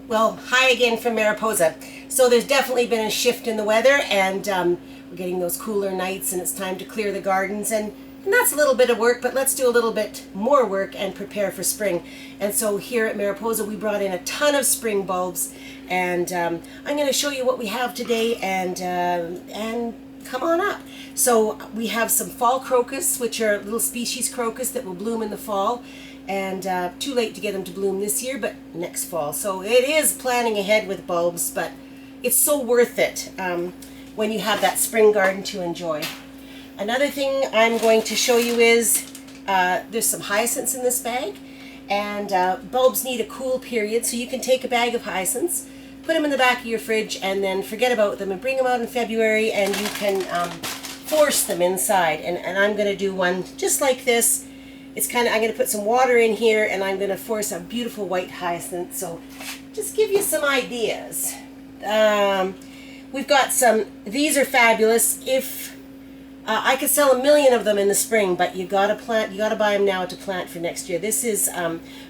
Well, hi again from Mariposa. So there's definitely been a shift in the weather, and we're getting those cooler nights, and it's time to clear the gardens, and that's a little bit of work, but let's do a little bit more work and prepare for spring. And so here at Mariposa, we brought in a ton of spring bulbs, and I'm going to show you what we have today, and come on up. So we have some fall crocus, which are little species crocus that will bloom in the fall, and too late to get them to bloom this year, but next fall. So it is planning ahead with bulbs, but it's so worth it when you have that spring garden to enjoy. Another thing I'm going to show you is there's some hyacinths in this bag, and bulbs need a cool period, so you can take a bag of hyacinths, put them in the back of your fridge, and then forget about them and bring them out in February, and you can force them inside. And I'm going to do one just like this. It's I'm going to put some water in here, and I'm going to force a beautiful white hyacinth. So just give you some ideas. We've got some, these are fabulous. If I could sell 1,000,000 of them in the spring, but you got to buy them now to plant for next year. This is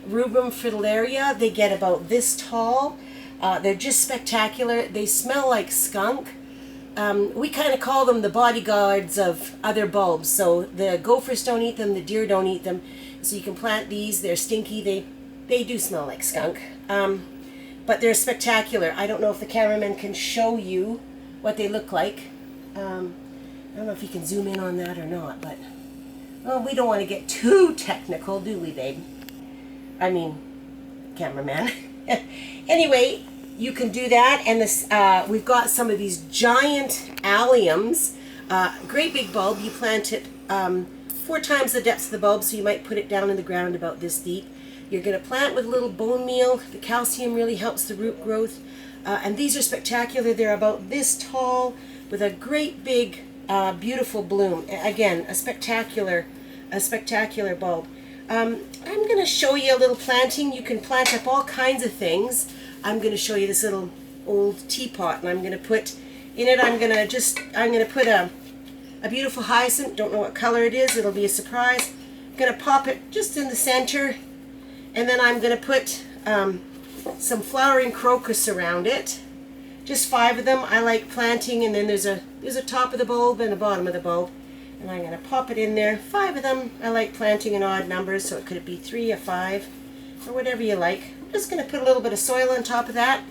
Rubrum fritillaria. They get about this tall. They're just spectacular. They smell like skunk. We kind of call them the bodyguards of other bulbs. So the gophers don't eat them, the deer don't eat them. So you can plant these. They're stinky. They do smell like skunk. But they're spectacular. I don't know if the cameraman can show you what they look like. I don't know if you can zoom in on that or not, but well, we don't want to get too technical, do we, babe? I mean, cameraman. Anyway, you can do that, and this we've got some of these giant alliums. Great big bulb. You plant it 4 times the depth of the bulb, so you might put it down in the ground about this deep. You're going to plant with a little bone meal. The calcium really helps the root growth, and these are spectacular. They're about this tall with a great big beautiful bloom. Again, a spectacular bulb. I'm going to show you a little planting. You can plant up all kinds of things. I'm going to show you this little old teapot, and I'm going to put in it, I'm going to put a beautiful hyacinth. Don't know what color it is. It'll be a surprise. I'm going to pop it just in the center, and then I'm going to put some flowering crocus around it. Just 5 of them. I like planting, and then there's a top of the bulb and a bottom of the bulb, and I'm going to pop it in there. 5 of them. I like planting in odd numbers, so it could be 3 or 5 or whatever you like. I'm just going to put a little bit of soil on top of that,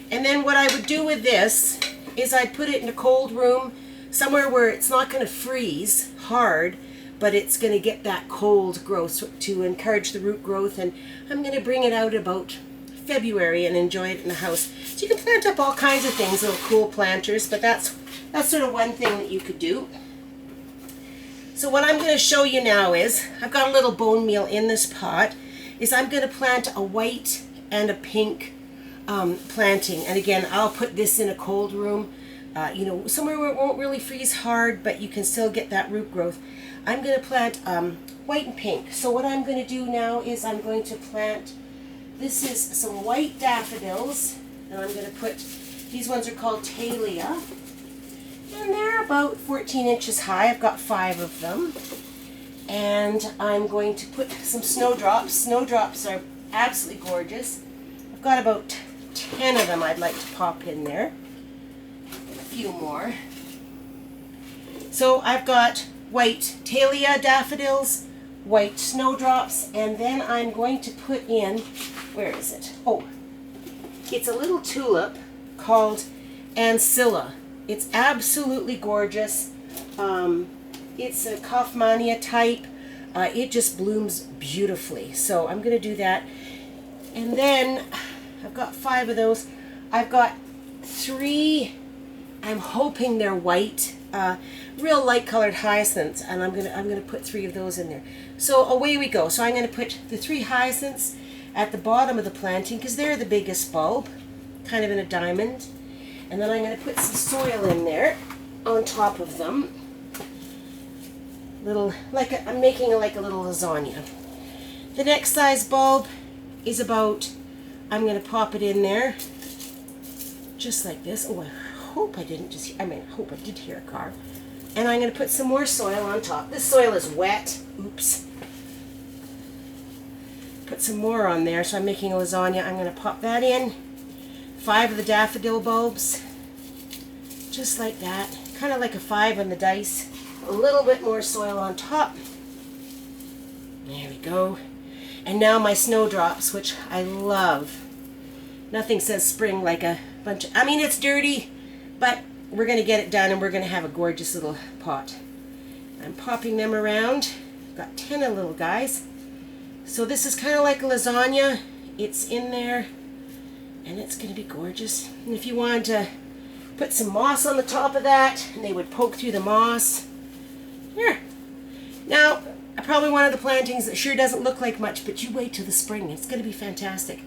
and then what I would do with this is I'd put it in a cold room, somewhere where it's not going to freeze hard, but it's going to get that cold growth to encourage the root growth, and I'm going to bring it out about February and enjoy it in the house. So you can plant up all kinds of things, little cool planters, but that's sort of one thing that you could do. So what I'm going to show you now is, I've got a little bone meal in this pot, is I'm going to plant a white and a pink planting. And again, I'll put this in a cold room, somewhere where it won't really freeze hard, but you can still get that root growth. I'm going to plant white and pink. So what I'm going to do now is I'm going to plant, this is some white daffodils, and I'm going to put, these ones are called Talia, and they're about 14 inches high. I've got 5 of them. And I'm going to put some snowdrops. Snowdrops are absolutely gorgeous. I've got about 10 of them I'd like to pop in there. And a few more. So I've got white Talia daffodils, white snowdrops, and then I'm going to put in, where is it? Oh, it's a little tulip called Ancilla. It's absolutely gorgeous. It's a Kaufmannia type. It just blooms beautifully. So I'm going to do that. And then I've got 5 of those. I've got 3, I'm hoping they're white, real light colored hyacinths, and I'm going to put 3 of those in there. So away we go. So I'm going to put the 3 hyacinths at the bottom of the planting because they're the biggest bulb, kind of in a diamond. And then I'm going to put some soil in there on top of them. I'm making like a little lasagna. The next size bulb is about, I'm going to pop it in there just like this. Oh, I hope I didn't just, I hope I did hear a car. And I'm going to put some more soil on top. This soil is wet. Oops. put some more on there. So I'm making a lasagna. I'm going to pop that in. 5 of the daffodil bulbs. Just like that. Kind of like a 5 on the dice. A little bit more soil on top. There we go. And now my snowdrops, which I love. Nothing says spring like a bunch of, I mean, it's dirty, but we're going to get it done and we're going to have a gorgeous little pot. I'm popping them around. Got 10 of little guys. So this is kind of like a lasagna. It's in there and it's going to be gorgeous. And if you wanted to put some moss on the top of that, and they would poke through the moss. Here. Now, probably one of the plantings that sure doesn't look like much, but you wait till the spring. It's going to be fantastic.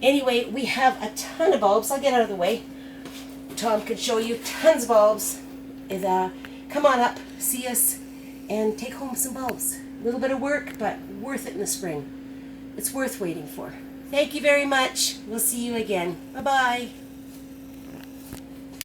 Anyway, we have a ton of bulbs. I'll get out of the way. Tom could show you tons of bulbs. Come on up, see us, and take home some bulbs. A little bit of work, but worth it in the spring. It's worth waiting for. Thank you very much. We'll see you again. Bye-bye.